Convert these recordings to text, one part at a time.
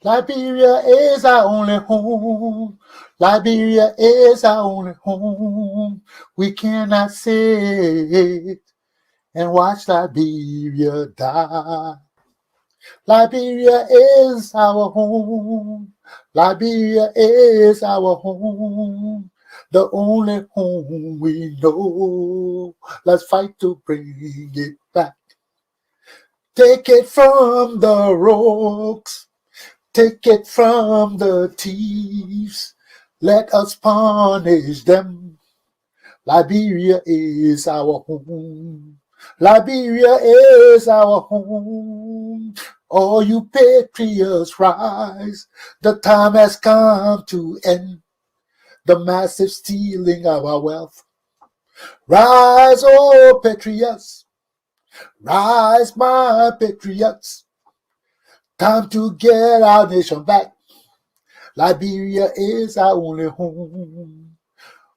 Liberia is our only home. Liberia is our only home. We cannot sit and watch Liberia die. Liberia is our home. Liberia is our home. The only home we know. Let's fight to bring it back. Take it from the rogues. Take it from the thieves. Let us punish them. Liberia is our home. Liberia is our home. All you patriots rise. The time has come to end the massive stealing of our wealth. Rise, oh patriots. Rise, my patriots. Time to get our nation back. Liberia is our only home.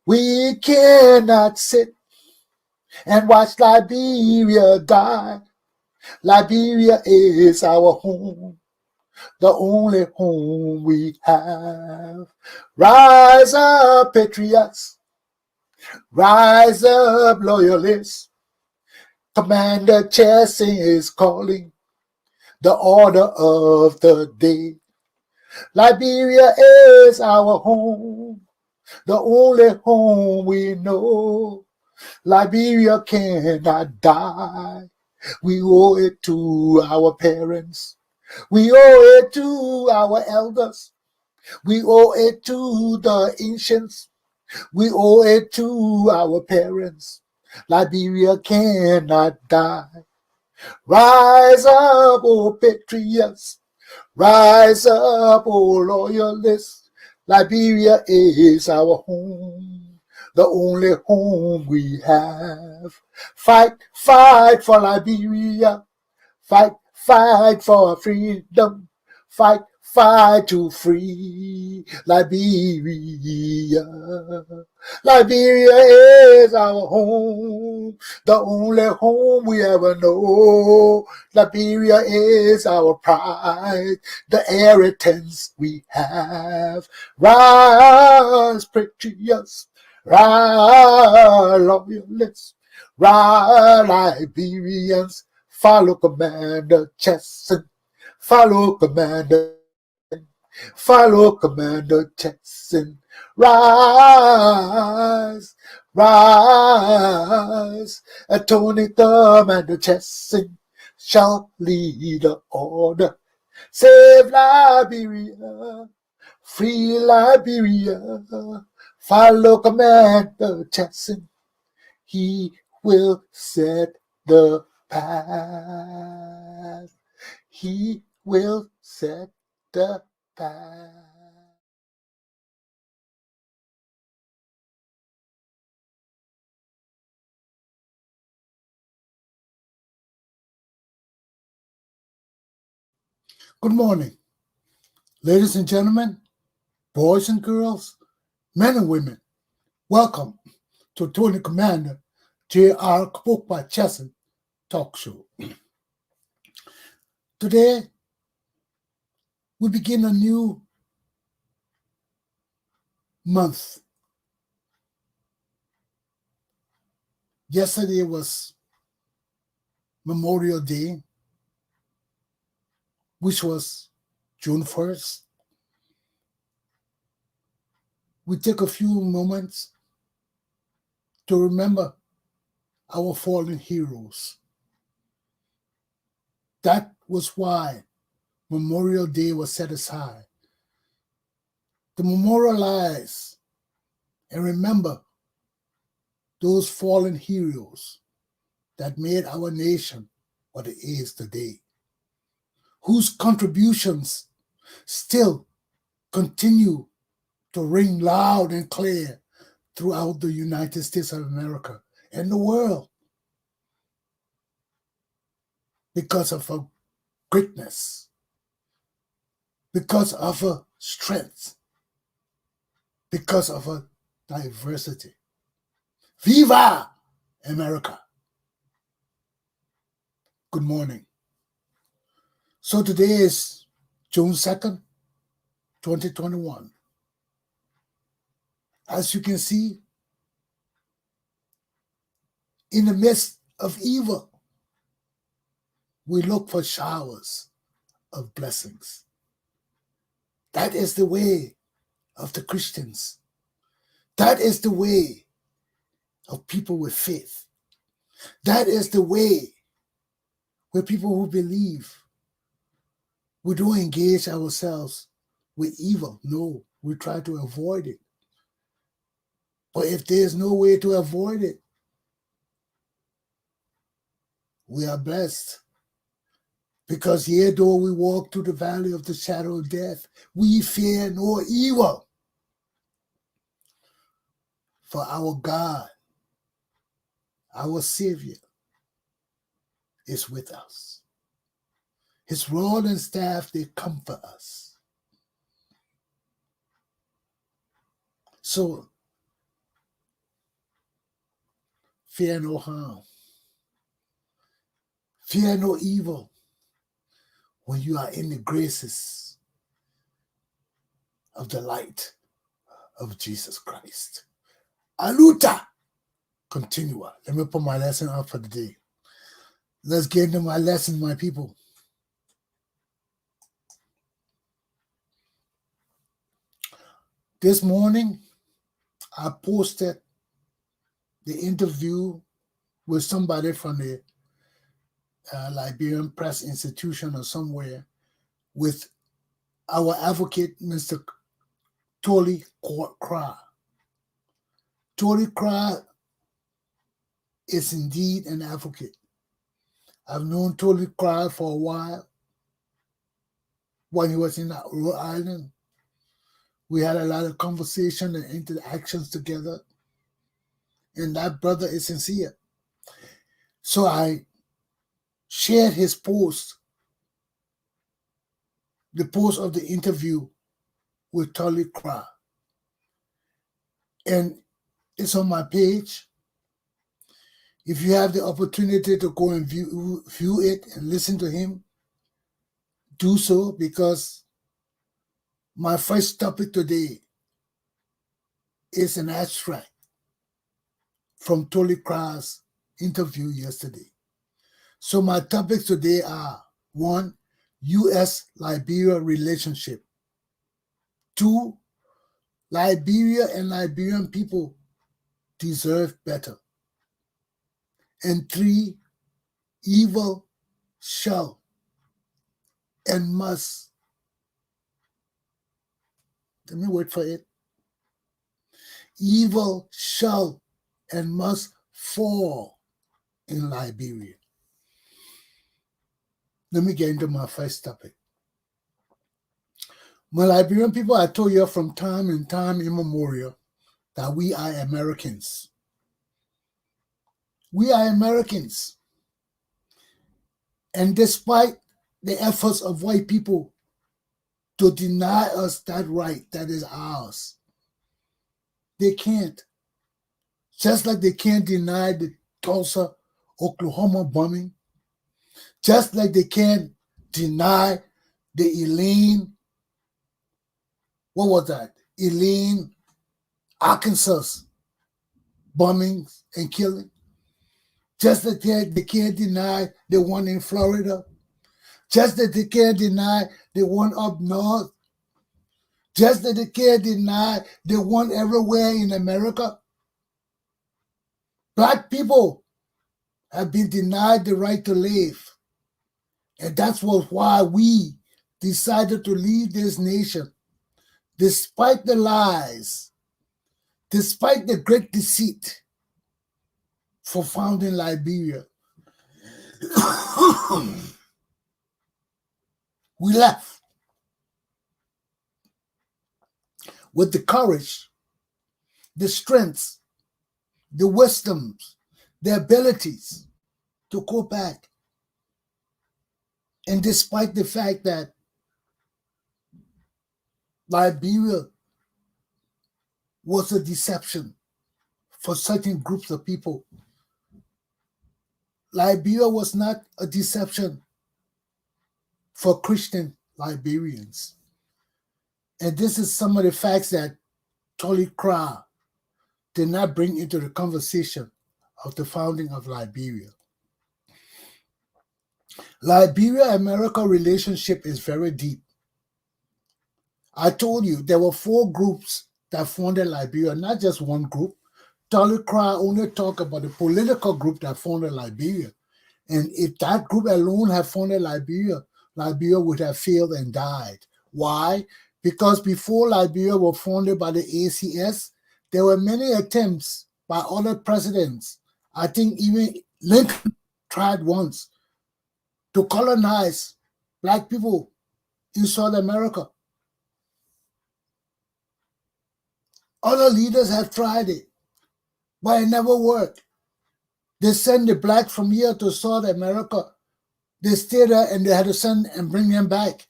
We cannot sit and watch Liberia die. Liberia is our home, the only home we have. Rise up, patriots. Rise up, loyalists. Commander Chesson is calling the order of the day. Liberia is our home, the only home we know. Liberia cannot die. We owe it to our parents. We owe it to our elders. We owe it to the ancients. We owe it to our parents. Liberia cannot die. Rise up, oh patriots. Rise up, oh loyalists. Liberia is our home, the only home we have. Fight, fight for Liberia. Fight, fight for freedom. Fight, fight to free Liberia. Liberia is our home, the only home we ever know. Liberia is our pride, the inheritance we have. Rise, patriots, rise, loyalists, rise, Liberians. Follow Commander Chesson. Follow Commander. Follow Commander Chesson. Rise, rise. Attorney Commander Chesson shall lead the order. Save Liberia. Free Liberia. Follow Commander Chesson. He will set the path. He will set the path. Good morning, ladies and gentlemen, boys and girls, men and women. Welcome to Tony Commander Galpohkpa Chesson Talk Show. Today, we begin a new month. Yesterday was Memorial Day, which was June 1st. We take a few moments to remember our fallen heroes. That was why Memorial Day was set aside, to memorialize and remember those fallen heroes that made our nation what it is today, whose contributions still continue to ring loud and clear throughout the United States of America and the world because of her greatness, because of her strength, because of her diversity. Viva America! Good morning. So today is June 2nd, 2021. As you can see, in the midst of evil, we look for showers of blessings. That is the way of the Christians. That is the way of people with faith. That is the way where people who believe. We don't engage ourselves with evil. No, we try to avoid it. But if there's no way to avoid it, we are blessed. Because yea, though we walk through the valley of the shadow of death, we fear no evil. For our God, our Savior, is with us. His rod and staff, they comfort us. So, fear no harm. Fear no evil when you are in the graces of the light of Jesus Christ. Aluta! Continua. Let me put my lesson up for the day. Let's get into my lesson, my people. This morning, I posted the interview with somebody from the Liberian Press Institution or somewhere with our advocate, Mr. Toli Kra. Toli Kra is indeed an advocate. I've known Toli Kra for a while. When he was in Rhode Island, we had a lot of conversation and interactions together. And that brother is sincere. So I shared his post, the post of the interview with Toli Kra. And it's on my page. If you have the opportunity to go and view it and listen to him, do so, because my first topic today is an extract from Toli Kra's interview yesterday. So my topics today are: 1, U.S.-Liberia relationship. 2, Liberia and Liberian people deserve better. And 3, evil shall and must. Let me wait for it. Evil shall and must fall in Liberia. Let me get into my first topic. My Liberian people, I told you from time and time immemorial that we are Americans. We are Americans. And despite the efforts of white people to deny us that right that is ours, they can't. Just like they can't deny the Tulsa, Oklahoma bombing. Just like they can't deny the Elaine, what was that? Elaine, Arkansas bombings and killing. Just that they can't deny the one in Florida. Just that they can't deny the one up north. Just that they can't deny the one everywhere in America. Black people have been denied the right to live. And that's why we decided to leave this nation, despite the lies, despite the great deceit for founding Liberia. We left with the courage, the strengths, the wisdoms, the abilities to go back. And despite the fact that Liberia was a deception for certain groups of people, Liberia was not a deception for Christian Liberians. And this is some of the facts that Tolly Kra did not bring into the conversation of the founding of Liberia. Liberia-America relationship is very deep. I told you there were 4 groups that founded Liberia, not just one group. Tolly Kra only talked about the political group that founded Liberia. And if that group alone had founded Liberia, Liberia would have failed and died. Why? Because before Liberia was founded by the ACS, there were many attempts by other presidents. I think even Lincoln tried once to colonize Black people in South America. Other leaders have tried it, but it never worked. They send the Blacks from here to South America. They stay there and they had to send and bring them back.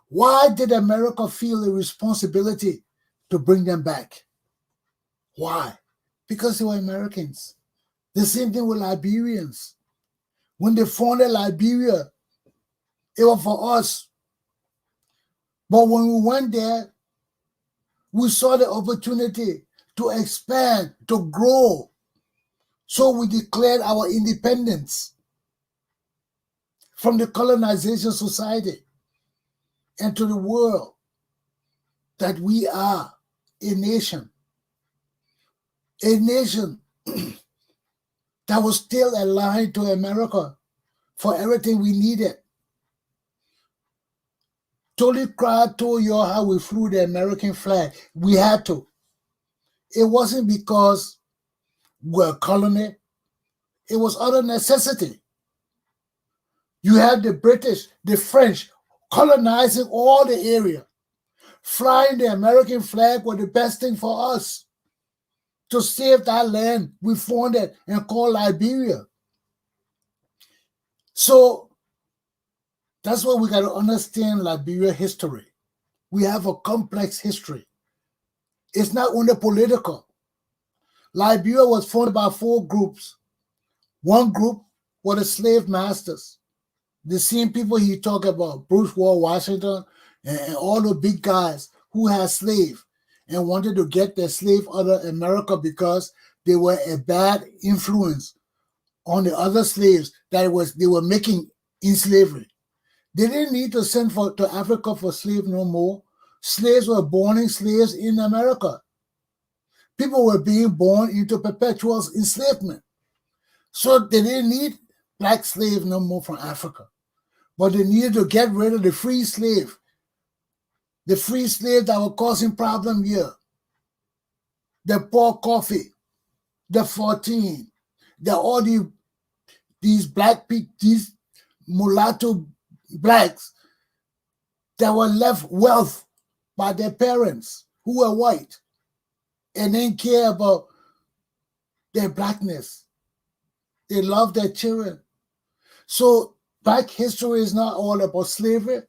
Why did America feel a responsibility to bring them back? Why? Because they were Americans. The same thing with Liberians. When they founded Liberia, it was for us. But when we went there, we saw the opportunity to expand, to grow. So we declared our independence from the colonization society and to the world that we are a nation that was still aligned to America for everything we needed. Tolly Kra told you how we flew the American flag. We had to. It wasn't because we're a colony. It was out of necessity. You had the British, the French colonizing all the area. Flying the American flag was the best thing for us to save that land we founded and called Liberia. So that's why we got to understand Liberia history. We have a complex history. It's not only political. Liberia was founded by 4 groups. One group were the slave masters, the same people he talked about, Bruce Ward Washington and all the big guys who had slaves and wanted to get their slave out of America because they were a bad influence on the other slaves that they were making in slavery. They didn't need to send to Africa for slaves no more. Slaves were born in slaves in America. People were being born into perpetual enslavement. So they didn't need Black slaves no more from Africa. But they needed to get rid of the free slave. The free slave that were causing problems here. The poor coffee, the 14, all these black people, these mulatto Blacks that were left wealth by their parents who were white and didn't care about their Blackness. They loved their children. So Black history is not all about slavery.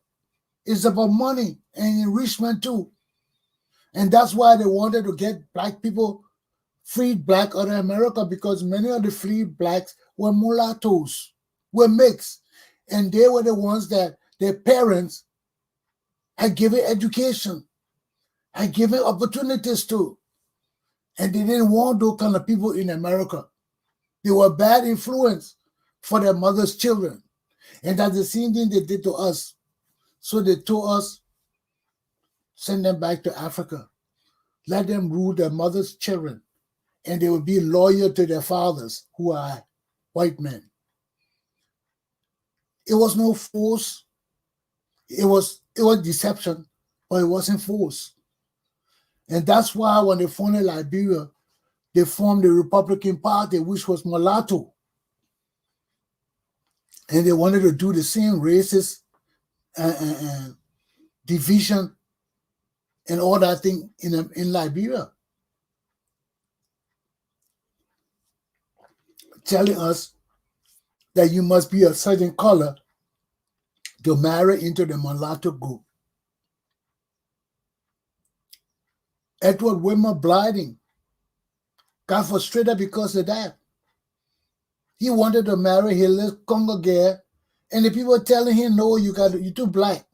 It's about money and enrichment too. And that's why they wanted to get Black people freed Black out of America, because many of the freed Blacks were mulattoes, were mixed. And they were the ones that their parents had given education, had given opportunities to. And they didn't want those kind of people in America. They were a bad influence for their mother's children. And that's the same thing they did to us. So they told us, send them back to Africa. Let them rule their mother's children. And they will be loyal to their fathers, who are white men. It was no force. It was deception, but it wasn't force. And that's why when they founded Liberia, they formed the Republican Party, which was mulatto. And they wanted to do the same racist division and all that thing in Liberia. Telling us that you must be a certain color to marry into the mulatto group. Edward Wilmer Blyden got frustrated because of that. He wanted to marry his little Congo girl, and the people were telling him, no, you're too Black.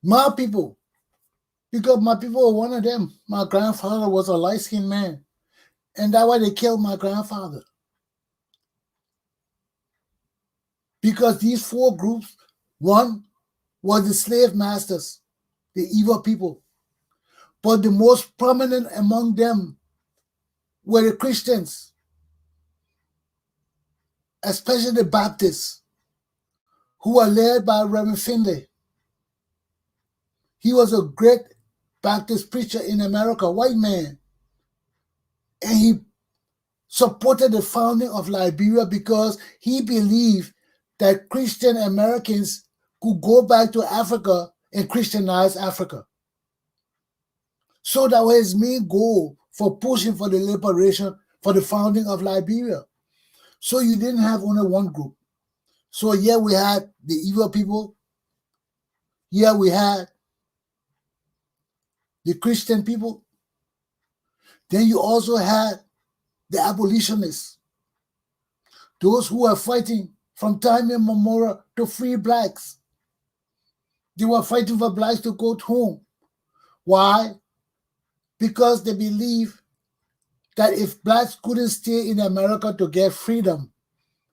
My people, because my people were one of them. My grandfather was a light-skinned man, and that's why they killed my grandfather. Because these four groups, one was the slave masters, the evil people. But the most prominent among them were the Christians, especially the Baptists, who were led by Reverend Finley. He was a great Baptist preacher in America, white man. And he supported the founding of Liberia because he believed that Christian Americans could go back to Africa and Christianize Africa. So that was his main goal for pushing for the liberation, for the founding of Liberia. So you didn't have only one group. So yeah, we had the evil people. Yeah, we had the Christian people. Then you also had the abolitionists, those who were fighting from time immemorial to free blacks. They were fighting for blacks to go home. Why? Because they believe that if blacks couldn't stay in America to get freedom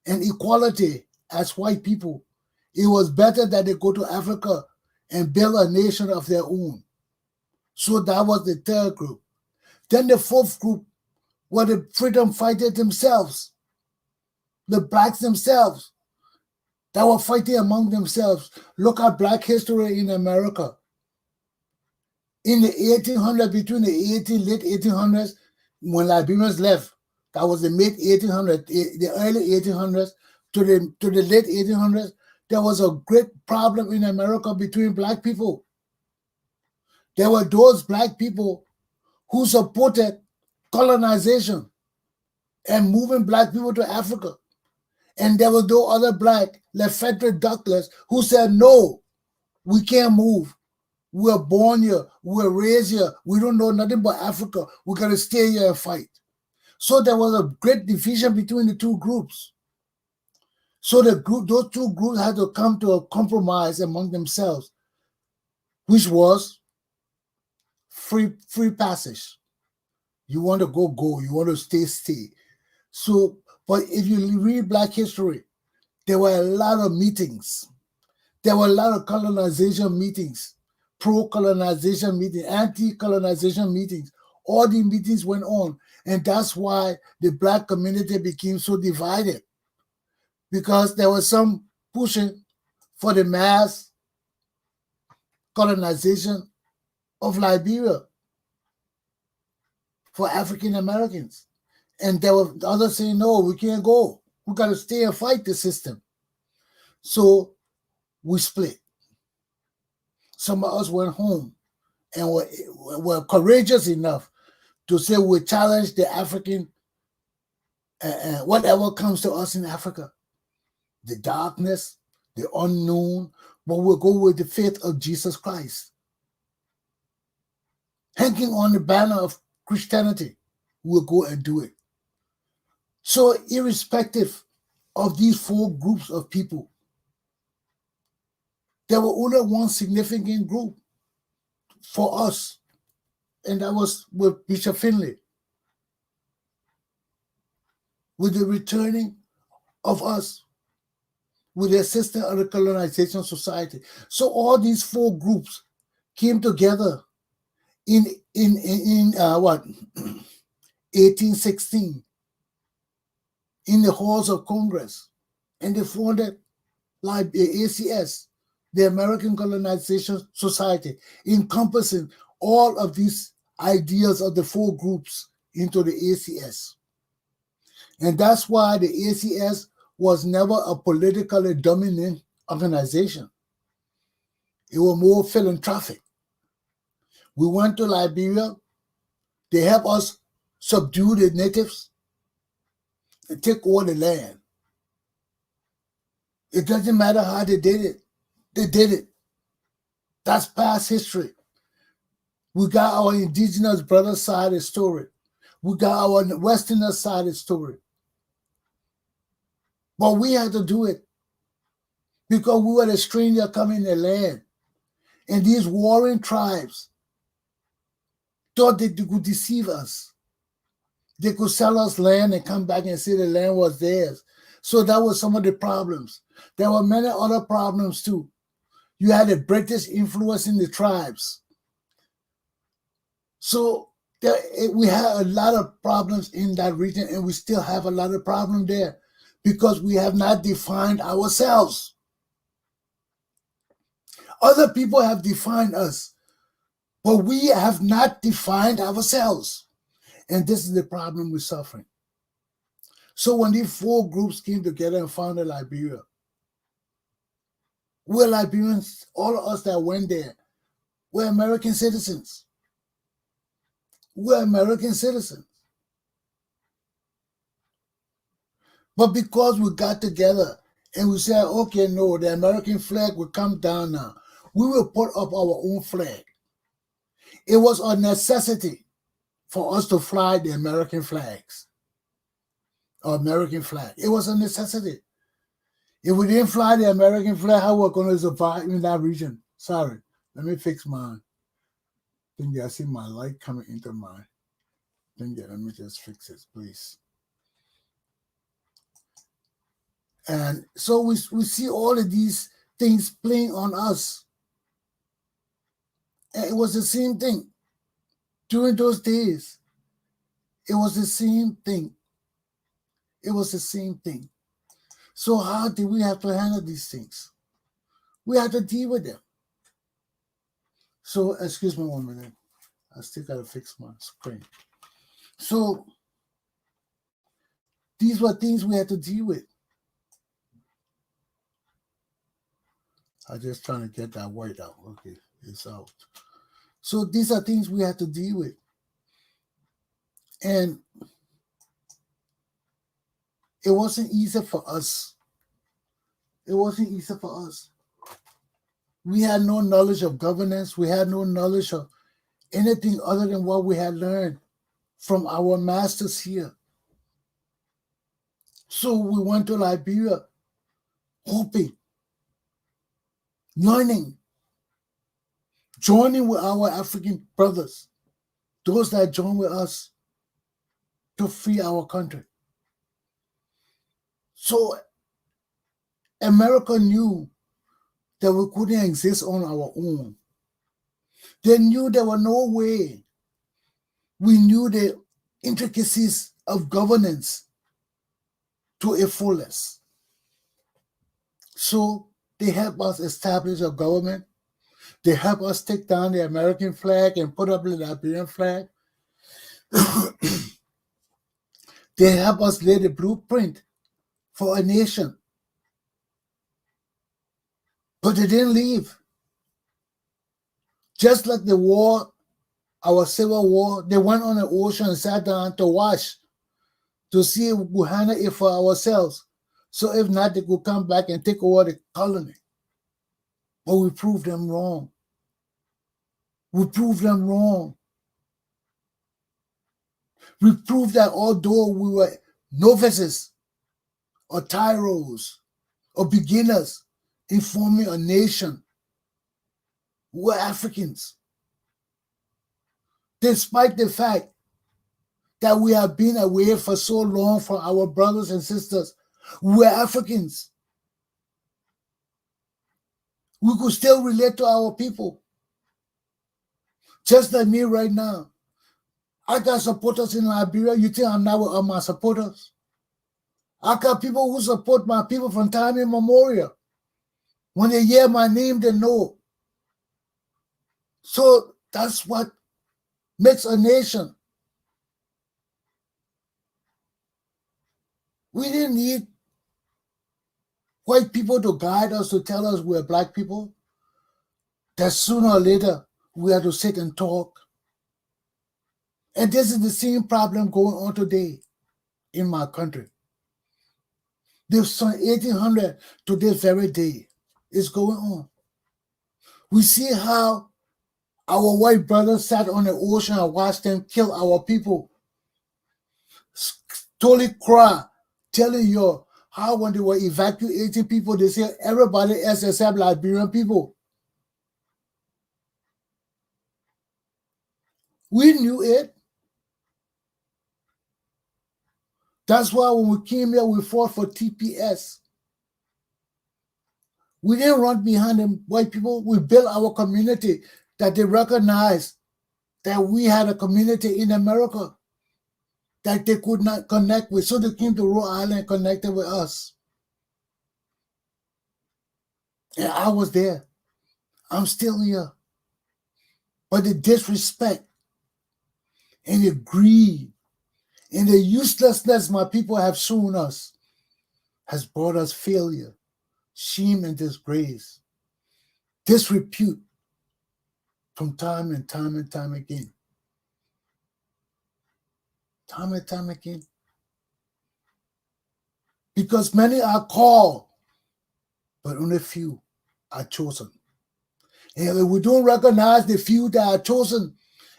and equality as white people, it was better that they go to Africa and build a nation of their own. So that was the third group. Then the fourth group were the freedom fighters themselves, the blacks themselves that were fighting among themselves. Look at black history in America. In the 1800s, between the late 1800s, when Liberians left, that was the mid 1800s, the early 1800s to the late 1800s, there was a great problem in America between black people. There were those black people who supported colonization and moving black people to Africa. And there were those other black, like Frederick Douglass, who said, no, we can't move. We were born here. We were raised here. We don't know nothing but Africa. We got to stay here and fight. So there was a great division between the two groups. So those two groups had to come to a compromise among themselves, which was free passage. You want to go. You want to stay. So, but if you read Black history, there were a lot of meetings. There were a lot of colonization meetings, pro-colonization meetings, anti-colonization meetings. All the meetings went on. And that's why the black community became so divided. Because there was some pushing for the mass colonization of Liberia for African Americans. And there were others saying, no, we can't go. We got to stay and fight the system. So we split. Some of us went home and were courageous enough to say we challenge the African, whatever comes to us in Africa, the darkness, the unknown, but we'll go with the faith of Jesus Christ. Hanging on the banner of Christianity, we'll go and do it. So irrespective of these four groups of people, there were only one significant group for us, and that was with Bishop Finley, with the returning of us, with the assistance of the colonization society. So all these four groups came together in 1816 in the halls of Congress, and they founded like the ACS, the American Colonization Society, encompassing all of these ideas of the four groups into the ACS. And that's why the ACS was never a politically dominant organization. It was more philanthropic. We went to Liberia. They helped us subdue the natives and take over the land. It doesn't matter how they did it. They did it. That's past history. We got our indigenous brother side of the story. We got our Westerner side of the story. But we had to do it because we were the stranger coming in the land. And these warring tribes thought that they could deceive us. They could sell us land and come back and say the land was theirs. So that was some of the problems. There were many other problems too. You had the British influencing the tribes. So we had a lot of problems in that region, and we still have a lot of problems there because we have not defined ourselves. Other people have defined us, but we have not defined ourselves. And this is the problem we're suffering. So when these four groups came together and founded Liberia, we're Liberians, all of us that went there, we're American citizens. We're American citizens. But because we got together and we said, okay, no, the American flag will come down now. We will put up our own flag. It was a necessity for us to fly the American flags. Or American flag. It was a necessity. If we didn't fly the American flag, how we're going to survive in that region? Sorry, let me fix mine. I think I see my light coming into my thing. Let me just fix it, please. And so we see all of these things playing on us. And it was the same thing. During those days, it was the same thing. It was the same thing. So how did we have to handle these things? We had to deal with them. So, excuse me 1 minute. I still got to fix my screen. So, these were things we had to deal with. I'm just trying to get that white out. Okay, it's out. So, these are things we had to deal with. And it wasn't easy for us. It wasn't easy for us. We had no knowledge of governance. We had no knowledge of anything other than what we had learned from our masters here. So we went to Liberia, hoping, learning, joining with our African brothers, those that joined with us to free our country. So America knew that we couldn't exist on our own. They knew there was no way. We knew the intricacies of governance to a fullest. So they helped us establish a government. They helped us take down the American flag and put up the Liberian flag. They helped us lay the blueprint for a nation. But they didn't leave. Just like the war, our civil war, they went on the ocean and sat down to watch, to see if we handle it for ourselves. So if not, they could come back and take over the colony. But we proved them wrong. We proved them wrong. We proved that although we were novices or tyros or beginners in forming a nation, we were Africans. Despite the fact that we have been away for so long from our brothers and sisters, we were Africans. We could still relate to our people. Just like me right now. I got supporters in Liberia. You think I'm not with all my supporters? I got people who support my people from time immemorial. When they hear my name, they know. So that's what makes a nation. We didn't need white people to guide us, to tell us we're black people. That sooner or later, we have to sit and talk. And this is the same problem going on today in my country. This 1800 to this very day is going on. We see how our white brothers sat on the ocean and watched them kill our people. Totally cry, telling you how when they were evacuating people, they said everybody else except Liberian people. We knew it. That's why when we came here, we fought for TPS. We didn't run behind them white people. We built our community that they recognized that we had a community in America that they could not connect with. So they came to Rhode Island and connected with us. And I was there. I'm still here. But the disrespect and the greed and the uselessness my people have shown us has brought us failure, shame, and disgrace, disrepute from time and time and time again. Time and time again. Because many are called, but only few are chosen. And if we don't recognize the few that are chosen,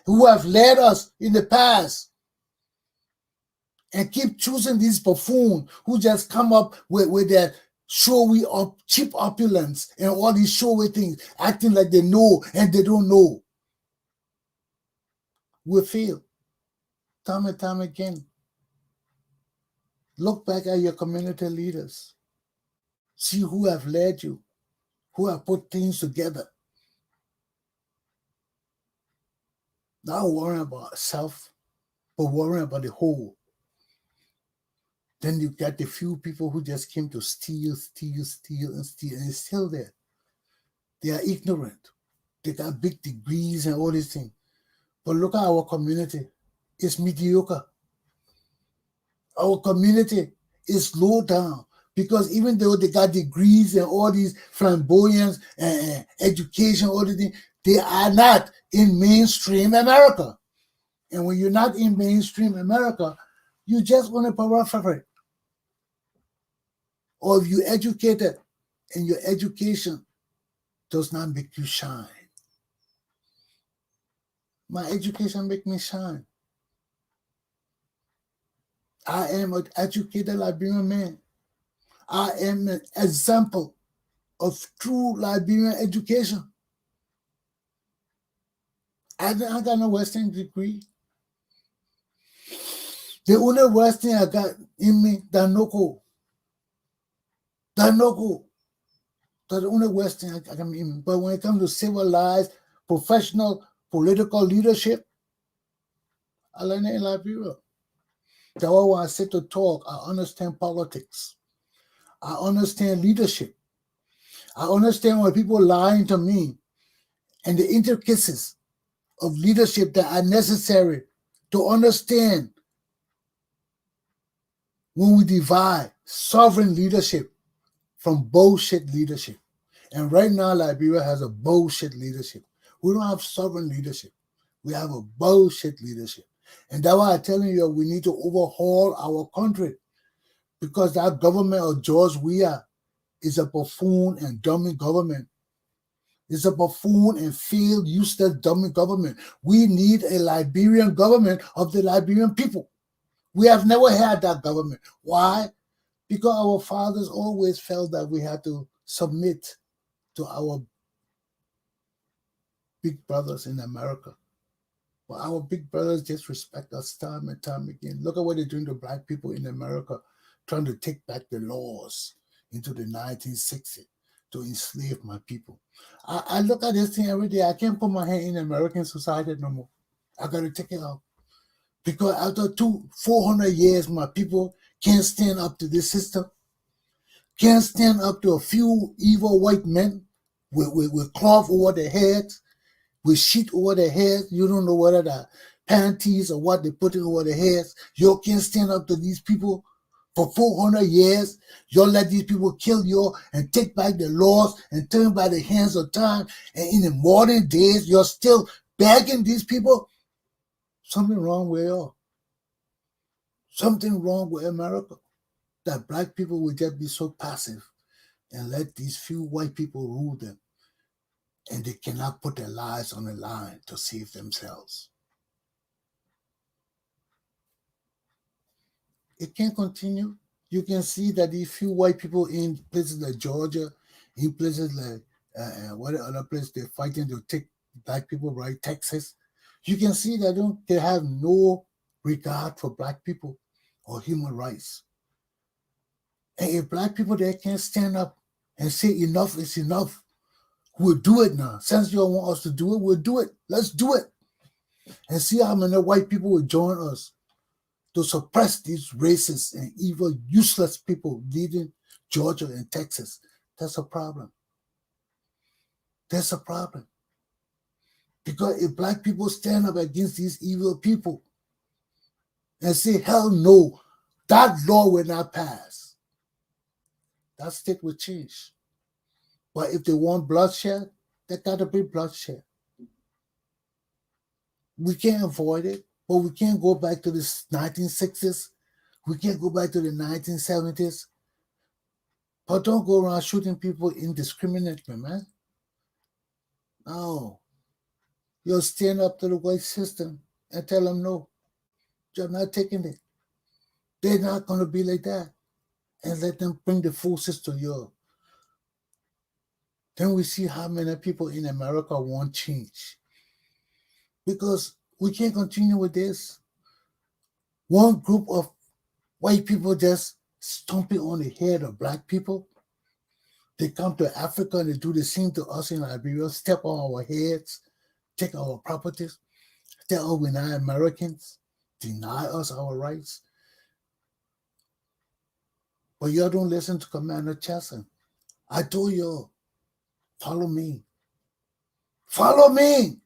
who have led us in the past, and keep choosing these buffoons who just come up with their showy cheap opulence and all these showy things, acting like they know and they don't know, we fail time and time again. Look back at your community leaders. See who have led you, who have put things together. Not worrying about self, but worrying about the whole. Then you got the few people who just came to steal, and it's still there. They are ignorant. They got big degrees and all these things. But look at our community. It's mediocre. Our community is low down because even though they got degrees and all these flamboyance and education, all these things, they are not in mainstream America. And when you're not in mainstream America, you just want to periphery. Or if you're educated and your education does not make you shine. My education make me shine. I am an educated Liberian man. I am an example of true Liberian education. I got no Western degree. The only Western I got in me, Danoko. That's the only Western I got in me. But when it comes to civilized, professional, political leadership, I learned it in Liberia. That's why when I sit to talk, I understand politics. I understand leadership. I understand when people lying to me and the intricacies of leadership that are necessary to understand when we divide sovereign leadership from bullshit leadership. And right now, Liberia has a bullshit leadership. We don't have sovereign leadership. We have a bullshit leadership. And that's why I'm telling you, we need to overhaul our country because that government of George Weah is a buffoon and dummy government. It's a buffoon and failed, useless, dummy government. We need a Liberian government of the Liberian people. We have never had that government. Why? Because our fathers always felt that we had to submit to our big brothers in America. But our big brothers just respect us time and time again. Look at what they're doing to black people in America, trying to take back the laws into the 1960s to enslave my people. I look at this thing every day. I can't put my hand in American society no more. I got to take it out. Because after 400 years, my people can't stand up to this system, can't stand up to a few evil white men with cloth over their heads, with sheet over their heads. You don't know whether the panties or what they put it over their heads. You can't stand up to these people for 400 years. You'll let these people kill you and take back the laws and turn by the hands of time. And in the modern days, you're still begging these people. Something wrong with you. Something wrong with America. That black people will just be so passive and let these few white people rule them. And they cannot put their lives on the line to save themselves. It can't continue. You can see that these few white people in places like Georgia, in places like what other place they're fighting to take black people, right? Texas. You can see that they have no regard for black people or human rights. And if black people there can't stand up and say enough is enough, we'll do it now. Since you don't want us to do it, we'll do it. Let's do it. And see how many white people will join us to suppress these racist and evil, useless people leading Georgia and Texas. That's a problem. That's a problem. Because if black people stand up against these evil people and say, hell no, that law will not pass, that state will change. But if they want bloodshed, they got to be bloodshed. We can't avoid it, but we can't go back to the 1960s. We can't go back to the 1970s. But don't go around shooting people indiscriminately, man. No. You'll stand up to the white system and tell them no. You're not taking it. They're not going to be like that. And let them bring the forces to Europe. Then we see how many people in America want change. Because we can't continue with this. One group of white people just stomping on the head of black people. They come to Africa and they do the same to us in Liberia, step on our heads, take our properties, tell us we're not Americans, deny us our rights. But y'all don't listen to Commander Chesson. I told y'all, follow me. Follow me.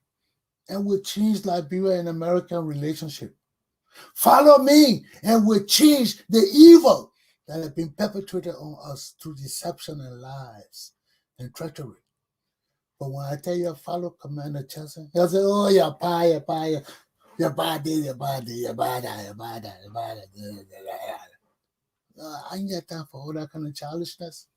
And we'll change Liberia and American relationship. Follow me and we'll change the evil that has been perpetrated on us through deception and lies and treachery. But when I tell you follow Commander Chesson, you'll say, oh, you're bad. I ain't got time for all that kind of childishness.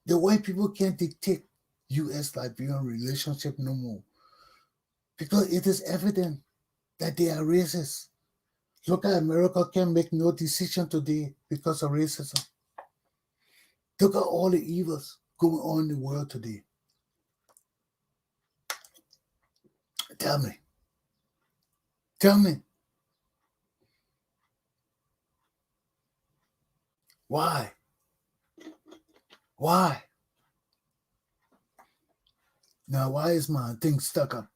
The white people can't dictate U.S.-Liberian relationship no more. Because it is evident that they are racist. Look at America can make no decision today because of racism. Look at all the evils going on in the world today. Tell me. Why? Now, why is my thing stuck up?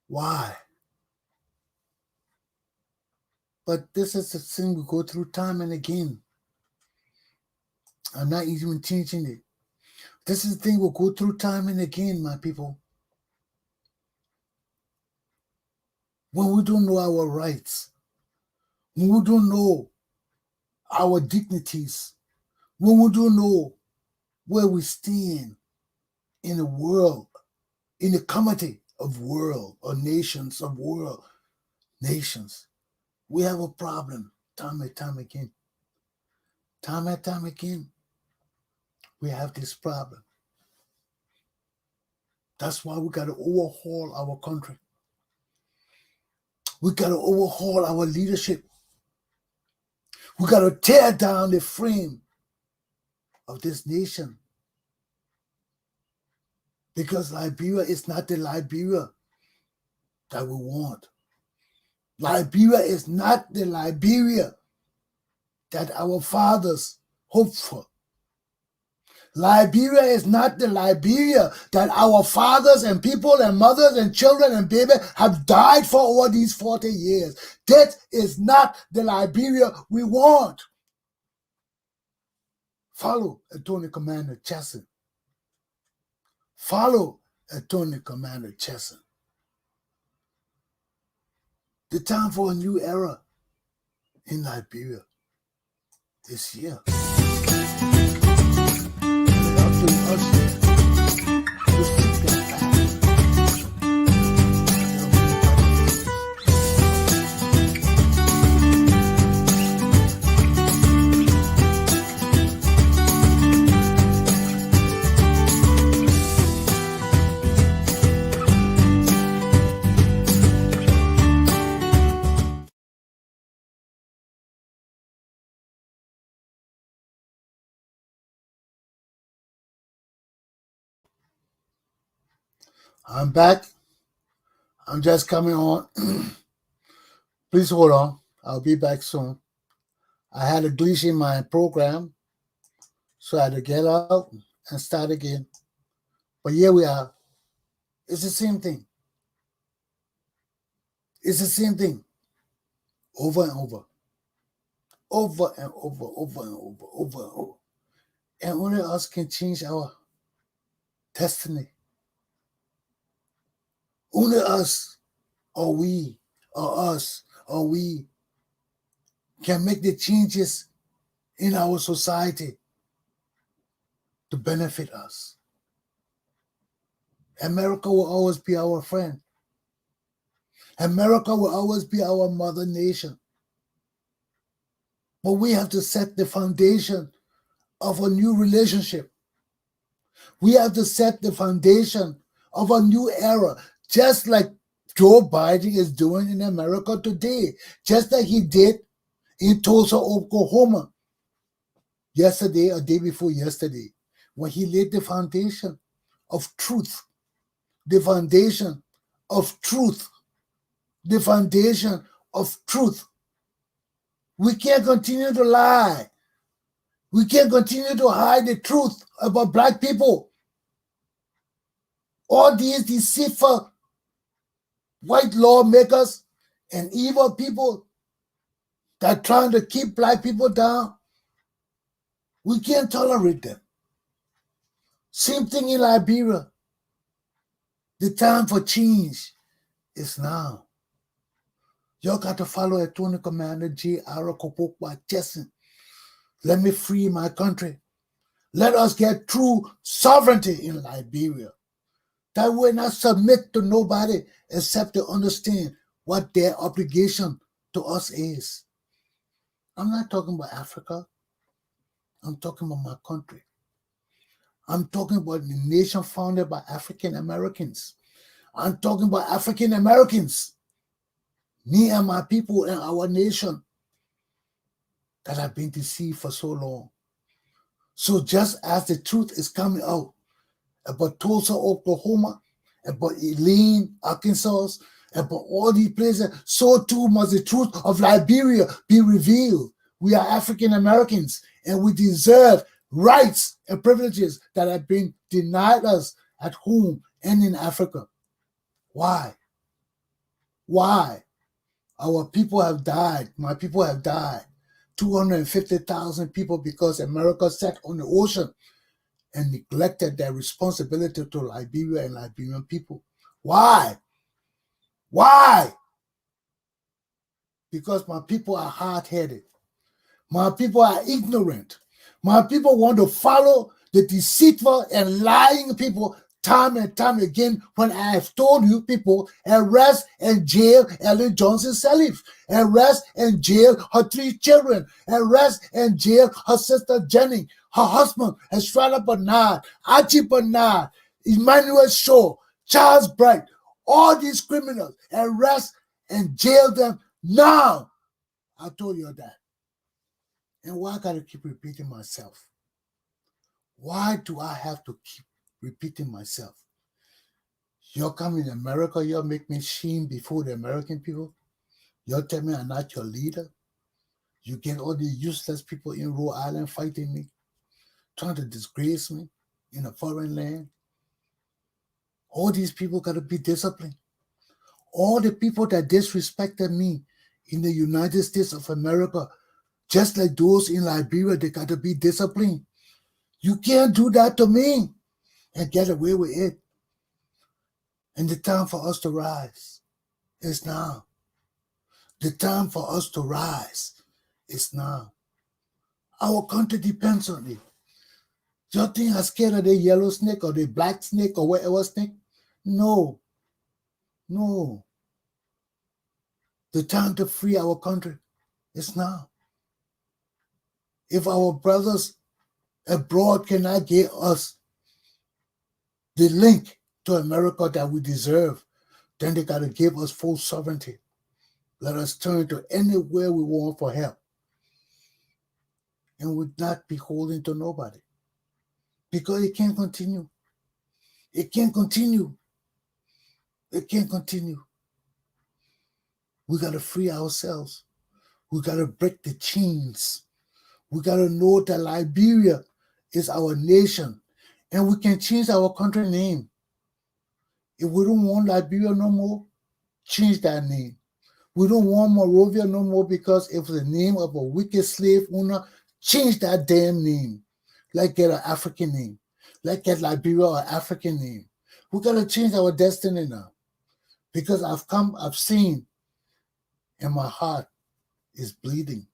Why? But this is the thing we go through time and again. I'm not even changing it. This is the thing we'll go through time and again, my people. When we don't know our rights, when we don't know our dignities, when we don't know where we stand in the world, in the community of world or nations of world, nations, we have a problem time and time again. Time and time again, we have this problem. That's why we got to overhaul our country. We got to overhaul our leadership. We got to tear down the frame of this nation. Because Liberia is not the Liberia that we want. Liberia is not the Liberia that our fathers hoped for. Liberia is not the Liberia that our fathers and people and mothers and children and babies have died for over these 40 years. That is not the Liberia we want. Follow Attorney Commander Chesson. Follow Attorney Commander Chesson. The time for a new era in Liberia is here. And it's up to us to seek that back. I'm back. I'm just coming on. Please hold on. I'll be back soon. I had a glitch in my program, so I had to get out and start again. But here we are. It's the same thing. It's the same thing. Over and over. Over and over, over and over, over and over. And only us can change our destiny. Only us, or we, or us, or we can make the changes in our society to benefit us. America will always be our friend. America will always be our mother nation. But we have to set the foundation of a new relationship. We have to set the foundation of a new era, just like Joe Biden is doing in America today, just like he did in Tulsa, Oklahoma, yesterday or day before yesterday, when he laid the foundation of truth, the foundation of truth, the foundation of truth. We can't continue to lie. We can't continue to hide the truth about Black people. All these deceitful white lawmakers and evil people that are trying to keep Black people down, we can't tolerate them. Same thing in Liberia. The time for change is now. Y'all got to follow Attorney Commander Galpohkpa Chesson. Let me free my country. Let us get true sovereignty in Liberia. That will not submit to nobody except to understand what their obligation to us is. I'm not talking about Africa. I'm talking about my country. I'm talking about the nation founded by African Americans. I'm talking about African Americans. Me and my people and our nation that have been deceived for so long. So just as the truth is coming out about Tulsa, Oklahoma, about Elaine, Arkansas, about all these places, so too must the truth of Liberia be revealed. We are African Americans and we deserve rights and privileges that have been denied us at home and in Africa. Why? Why? Our people have died. My people have died. 250,000 people because America sat on the ocean and neglected their responsibility to Liberia and Liberian people. Why? Why? Because my people are hard-headed. My people are ignorant. My people want to follow the deceitful and lying people time and time again when I have told you people, arrest and jail Ellen Johnson Sirleaf, arrest and jail her 3 children, arrest and jail her sister Jenny, her husband, Estrada Bernard, Archie Bernard, Emmanuel Shaw, Charles Bright, all these criminals, arrest and jail them now. I told you that. And why I gotta keep repeating myself? Why do I have to keep repeating myself? You're coming to America, you'll make me shame before the American people. You'll tell me I'm not your leader. You get all the useless people in Rhode Island fighting me, trying to disgrace me in a foreign land. All these people gotta be disciplined. All the people that disrespected me in the United States of America, just like those in Liberia, they gotta be disciplined. You can't do that to me and get away with it. And the time for us to rise is now. The time for us to rise is now. Our country depends on it. You think I'm scared of the yellow snake or the black snake or whatever snake? No. No. The time to free our country is now. If our brothers abroad cannot give us the link to America that we deserve, then they got to give us full sovereignty. Let us turn to anywhere we want for help. And would not be holding to nobody. Because it can't continue. It can't continue. It can't continue. We got to free ourselves. We got to break the chains. We got to know that Liberia is our nation, and we can change our country name. If we don't want Liberia no more, change that name. We don't want Monrovia no more because it was the name of a wicked slave owner. Change that damn name. Like get an African name. Like get Liberia an African name. We got to change our destiny now. Because I've seen, and my heart is bleeding.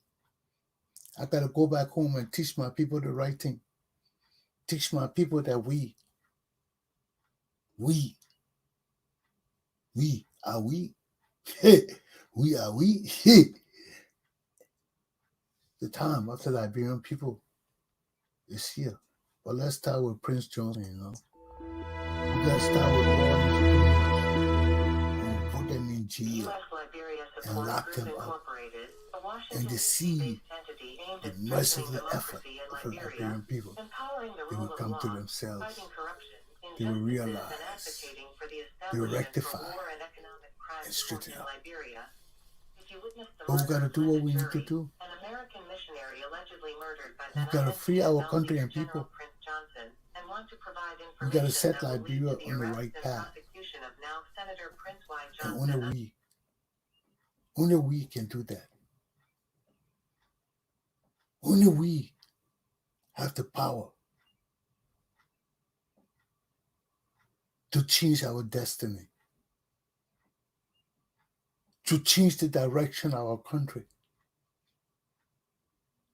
I got to go back home and teach my people the right thing. Teach my people that we are we. We are we. The time after Liberian people is here. But let's start with Prince Johnson, you know. We got to start with all these people and put them in jail and lock them up and deceive the merciful effort of the Liberian people. They will come to themselves. They will realize. They will rectify and straighten out. But we got to do what we need to do. We got to free our country and people. We got to set Liberia on the right path. And only we can do that. Only we have the power to change our destiny, to change the direction of our country,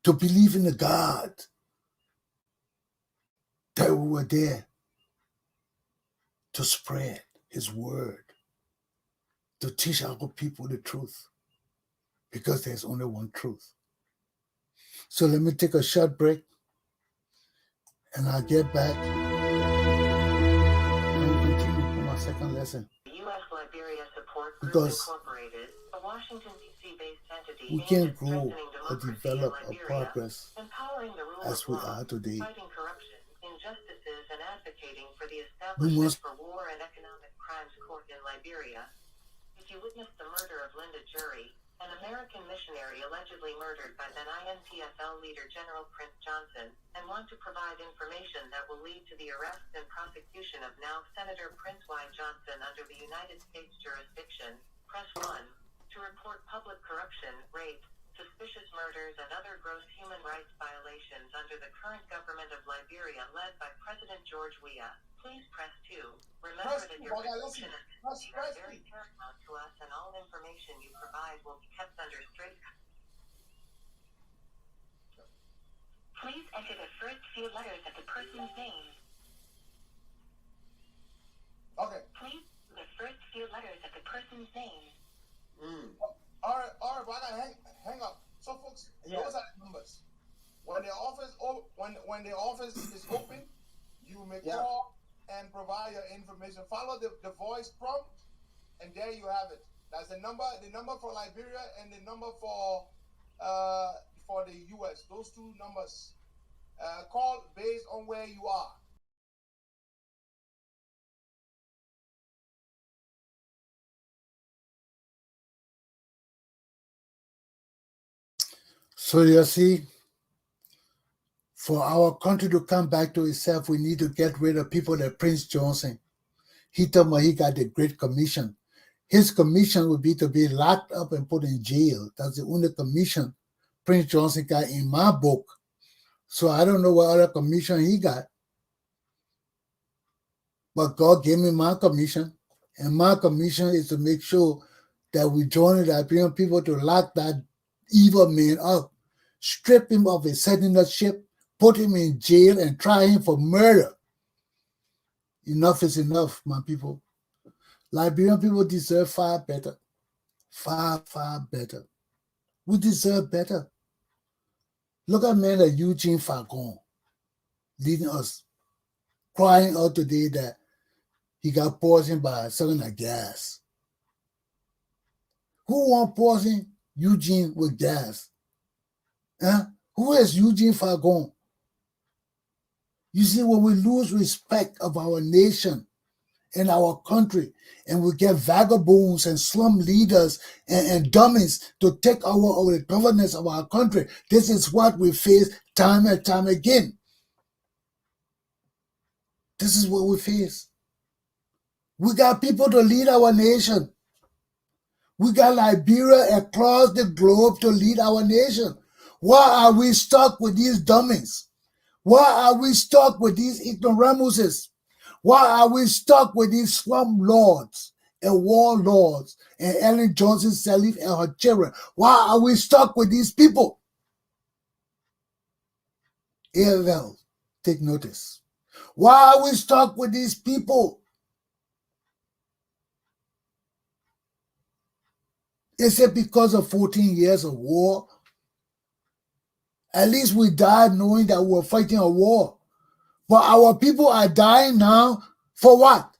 to believe in the God that we were there to spread his word, to teach our people the truth, because there's only one truth. So let me take a short break, and I'll get back and we'll continue for my second lesson. U.S. Liberia Support Group Incorporated, a Washington, D.C.-based entity we can't grow or develop or progress as we are today. Fighting corruption, injustices, and advocating for the establishment for war and economic crimes court in Liberia. If you witnessed the murder of Linda Jury, an American missionary allegedly murdered by then INTFL leader General Prince Johnson, and want to provide information that will lead to the arrest and prosecution of now Senator Prince Y. Johnson under the United States jurisdiction, press 1. To report public corruption, rape, suspicious murders, and other gross human rights violations under the current government of Liberia led by President George Weah, please press 2. Remember that your protection is very paramount to us, and all information you provide will be kept under strict. Please enter the first few letters of the person's name. Okay. Please the first few letters of the person's name. All right, but I gotta hang up. So, folks, those are the numbers. When the office when the office is open, you may call and provide your information. Follow the voice prompt, and there you have it. That's the number for Liberia and the number for the U.S. Those two numbers. Call based on where you are. So you see, for our country to come back to itself, we need to get rid of people like Prince Johnson. He told me he got the Great Commission. His commission would be to be locked up and put in jail. That's the only commission Prince Johnson got in my book. So I don't know what other commission he got. But God gave me my commission. And my commission is to make sure that we join the Liberian people to lock that evil man up, strip him of his citizenship, put him in jail, and try him for murder. Enough is enough, my people. Liberian people deserve far better. Far, far better. We deserve better. Look at men like Eugene Fagon leading us, crying out today that he got poisoned by something like gas. Who want poison Eugene with gas? Huh? Who is Eugene Fagon? You see, when we lose respect of our nation in our country, and we get vagabonds and slum leaders and dummies to take over the governance of our country. This is what we face time and time again. This is what we face. We got people to lead our nation. We got Liberia across the globe to lead our nation. Why are we stuck with these dummies? Why are we stuck with these ignoramuses? Why are we stuck with these slum lords and warlords and Ellen Johnson Sirleaf and her children? Why are we stuck with these people? AFL, take notice. Why are we stuck with these people? Is it because of 14 years of war? At least we died knowing that we were fighting a war. But our people are dying now for what?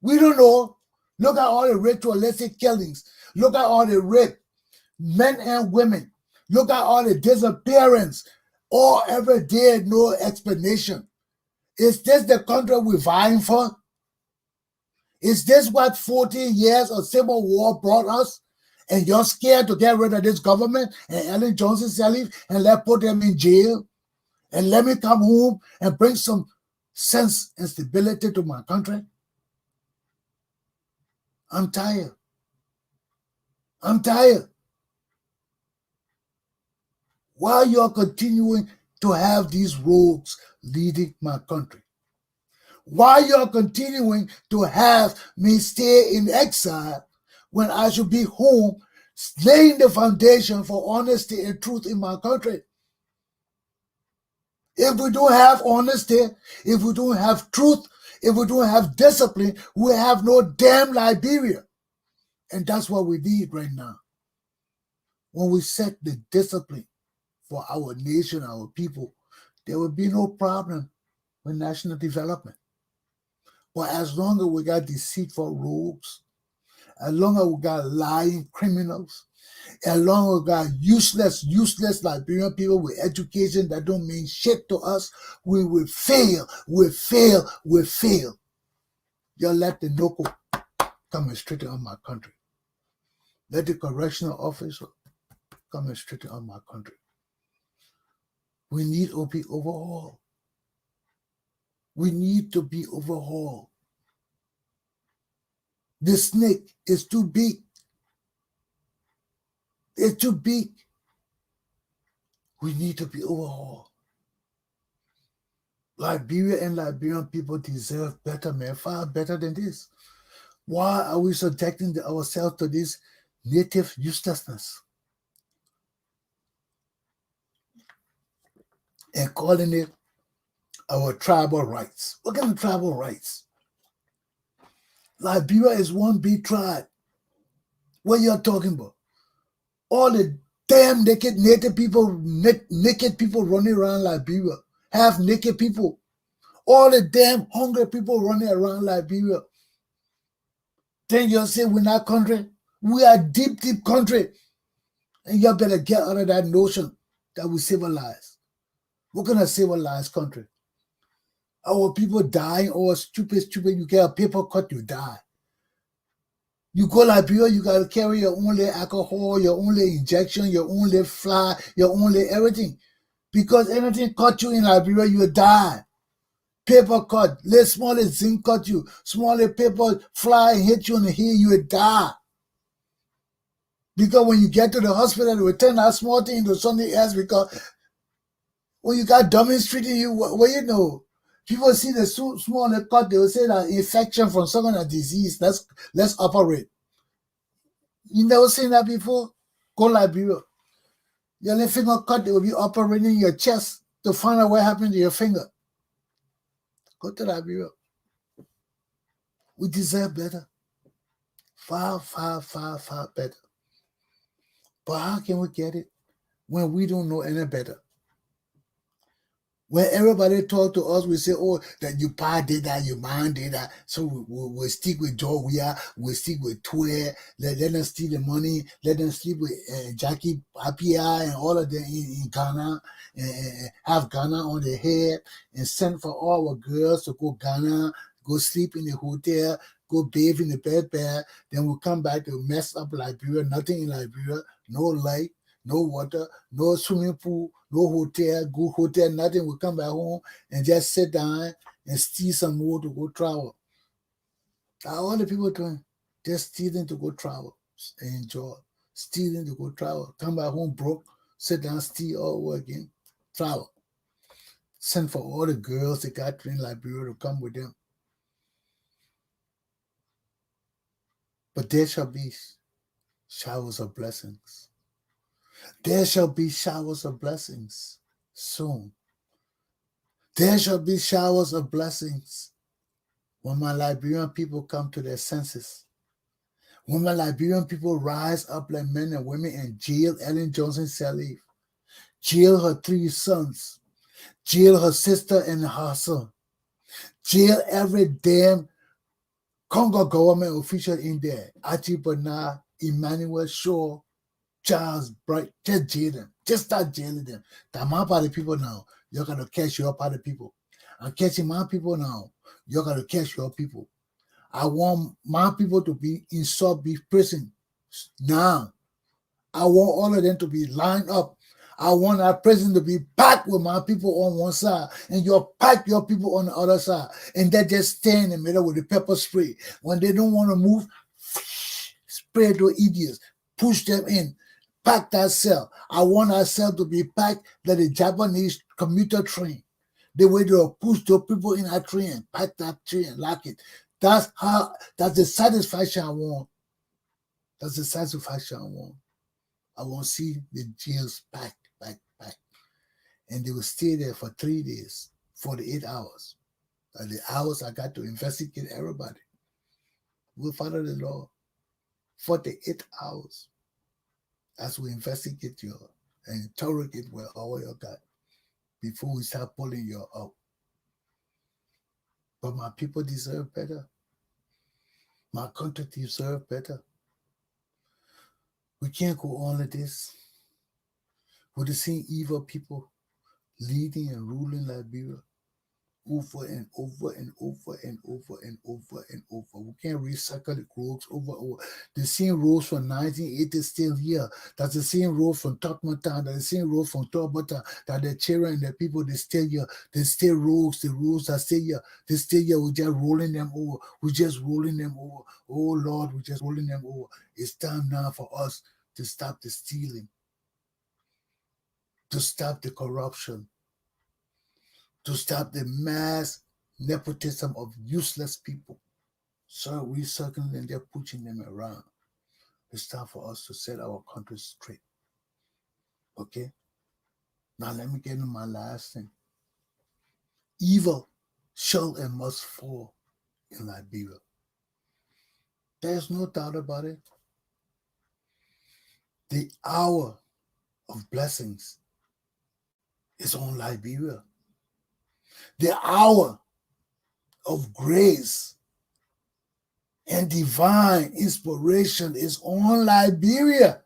We don't know. Look at all the ritualistic killings. Look at all the rape, men and women. Look at all the disappearance. All every day, no explanation. Is this the country we're vying for? Is this what 14 years of civil war brought us? And you're scared to get rid of this government and Ellen Johnson Sirleaf and put them in jail? And let me come home and bring some sense and stability to my country? I'm tired. I'm tired. Why you're continuing to have these rogues leading my country? Why you're continuing to have me stay in exile when I should be home, laying the foundation for honesty and truth in my country? If we don't have honesty, if we don't have truth, if we don't have discipline, we have no damn Liberia. And that's what we need right now. When we set the discipline for our nation, our people, there will be no problem with national development. But as long as we got deceitful rogues, as long as we got lying criminals, as long as we got useless Liberian people with education that don't mean shit to us, we will fail. You let the NOCO come restricted on my country. Let the correctional officer come restricted on my country. We need to be overhauled. We need to be overhauled. The snake is too big. It's too big. We need to be overhauled. Liberia and Liberian people deserve better, man, far better than this. Why are we subjecting ourselves to this native uselessness and calling it our tribal rights? What kind of tribal rights? Liberia is one big tribe. What you're talking about? All the damn naked people running around Liberia, half naked people. All the damn hungry people running around Liberia. Then you say we're not country? We are deep country. And you better get out of that notion that we civilized. What kind of civilized country? Our people dying, or stupid, you get a paper cut, you die. You go Liberia, you got to carry your own alcohol, your own injection, your own fly, your own everything. Because anything cut you in Liberia, you will die. Paper cut, small zinc cut you, small paper fly hit you in the head, you will die. Because when you get to the hospital, they will turn that small thing into something else, because when you got dummies treating you, what you know? People see the small cut, they will say that infection from some kind of disease, let's operate. You never seen that before? Go Liberia. Your little finger cut, they will be operating your chest to find out what happened to your finger. Go to Liberia. We deserve better. Far better. But how can we get it when we don't know any better? When everybody talk to us, we say, oh, that your pa did that, your mom did that. So we'll stick with Georgia, we'll stick with Twe, let them steal the money, let them sleep with Jackie Apia and all of them in Ghana, and have Ghana on their head, and send for all our girls to go Ghana, go sleep in the hotel, go bathe in the bed, then we'll come back to mess up Liberia, nothing in Liberia, no light, no water, no swimming pool, no hotel, good hotel, nothing. We'll come back home and just sit down and steal some more to go travel. All the people doing, just stealing to go travel and enjoy, stealing to go travel, come back home broke, sit down, steal all over again, travel. Send for all the girls they got in Liberia to come with them. But there shall be showers of blessings. There shall be showers of blessings soon. There shall be showers of blessings when my Liberian people come to their senses. When my Liberian people rise up like men and women and jail Ellen Johnson Sirleaf, jail her 3 sons, jail her sister and her son, jail every damn Congo government official in there, Archie Bernard, Emmanuel Shaw, Charles Bright, just jail them. Just start jailing them. That my part of people now, you're going to catch your part of people. I'm catching my people now, you're going to catch your people. I want my people to be in sub-beef prison now. I want all of them to be lined up. I want our prison to be packed with my people on one side and you pack your people on the other side. And they just stay in the middle with the pepper spray. When they don't want to move, spray those idiots, push them in, pack that cell. I want our cell to be packed like the Japanese commuter train. The way they'll push those people in that train, pack that train, lock it. That's the satisfaction I want. That's the satisfaction I want. I want to see the jails packed. And they will stay there for 3 days, 48 hours. And the hours I got to investigate everybody. We'll follow the law. 48 hours as we investigate you and interrogate where all you got before we start pulling you out. But my people deserve better. My country deserves better. We can't go on like this with the same evil people leading and ruling Liberia over and over and over and over and over and over. We can't recycle the roads over. The same roads from 1980 is still here. That's the same road from Tokmatan. That's the same road from Tobata. That the children and the people, they still here. They still roads. The roads are still here. They still here. We're just rolling them over. We're just rolling them over. Oh Lord, we're just rolling them over. It's time now for us to stop the stealing, to stop the corruption, to stop the mass nepotism of useless people. So recircling and they're pushing them around. It's time for us to set our country straight. Okay? Now let me get into my last thing. Evil shall and must fall in Liberia. There's no doubt about it. The hour of blessings is on Liberia. The hour of grace and divine inspiration is on Liberia.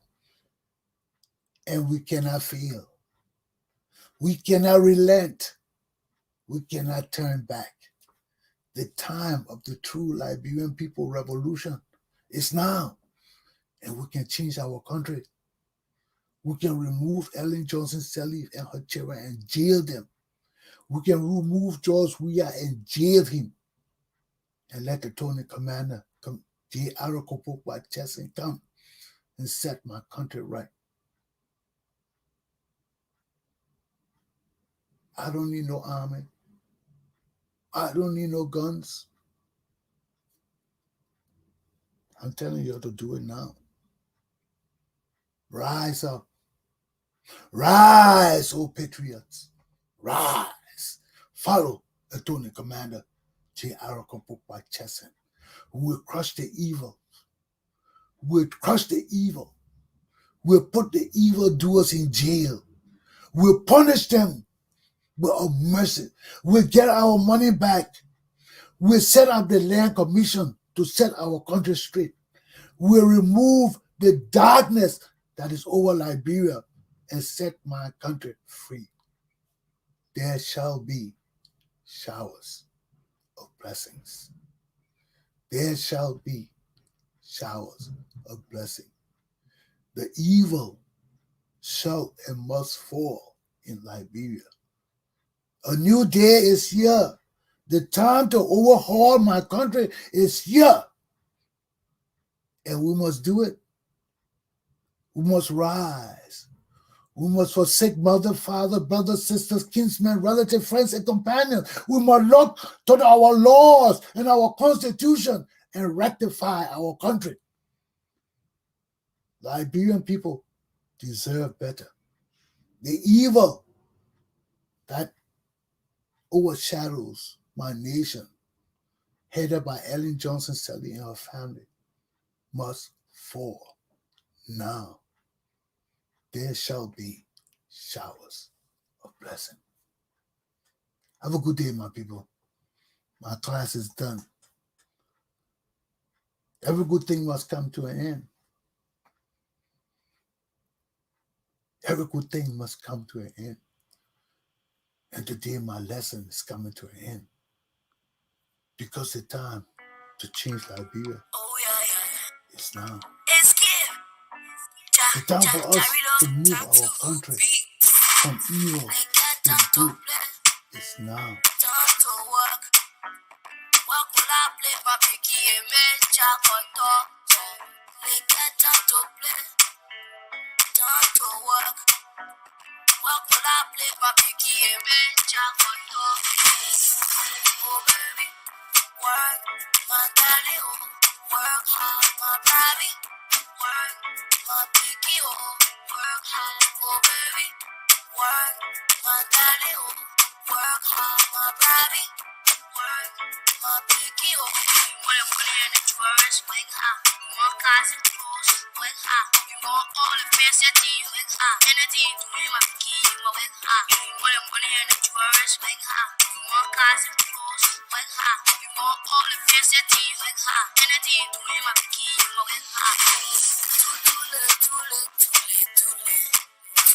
And we cannot fail. We cannot relent. We cannot turn back. The time of the true Liberian people revolution is now. And we can change our country. We can remove Ellen Johnson Sirleaf and her children and jail them. We can remove George Weah and jail him. And let the Tony Commander come, Galpohkpa Chesson, come and set my country right. I don't need no army. I don't need no guns. I'm telling you to do it now. Rise up. Rise, oh patriots. Rise. Follow the Tony Commander, Galpohkpa Chesson, who will crush the evil. We'll crush the evil. We'll put the evildoers in jail. We'll punish them with mercy. We'll get our money back. We'll set up the land commission to set our country straight. We'll remove the darkness that is over Liberia and set my country free. There shall be showers of blessings. There shall be showers of blessing. The evil shall and must fall in Liberia. A new day is here. The time to overhaul my country is here. And we must do it. We must rise. We must forsake mother, father, brothers, sisters, kinsmen, relatives, friends, and companions. We must look to our laws and our constitution and rectify our country. Liberian people deserve better. The evil that overshadows my nation, headed by Ellen Johnson Sirleaf and her family, must fall now. There shall be showers of blessing. Have a good day, my people. My class is done. Every good thing must come to an end. Every good thing must come to an end. And today my lesson is coming to an end. Because the time to change Liberia is now. The time for us to move our country from evil to good is now. Work hard, my baby. Work, my picky, work hard, oh baby. Work, my daddy, work hard, my baby. Work, my picky, when I put in the drawers, wake up. You want cars and clothes, wake up. You want all the fancy things, wake up. Anything to me, my picky, you wake up. When I put in the drawers, wake up. You want cars and clothes, wake up. You want all the fancy things, wake up. Anything to me, my picky, you wake up.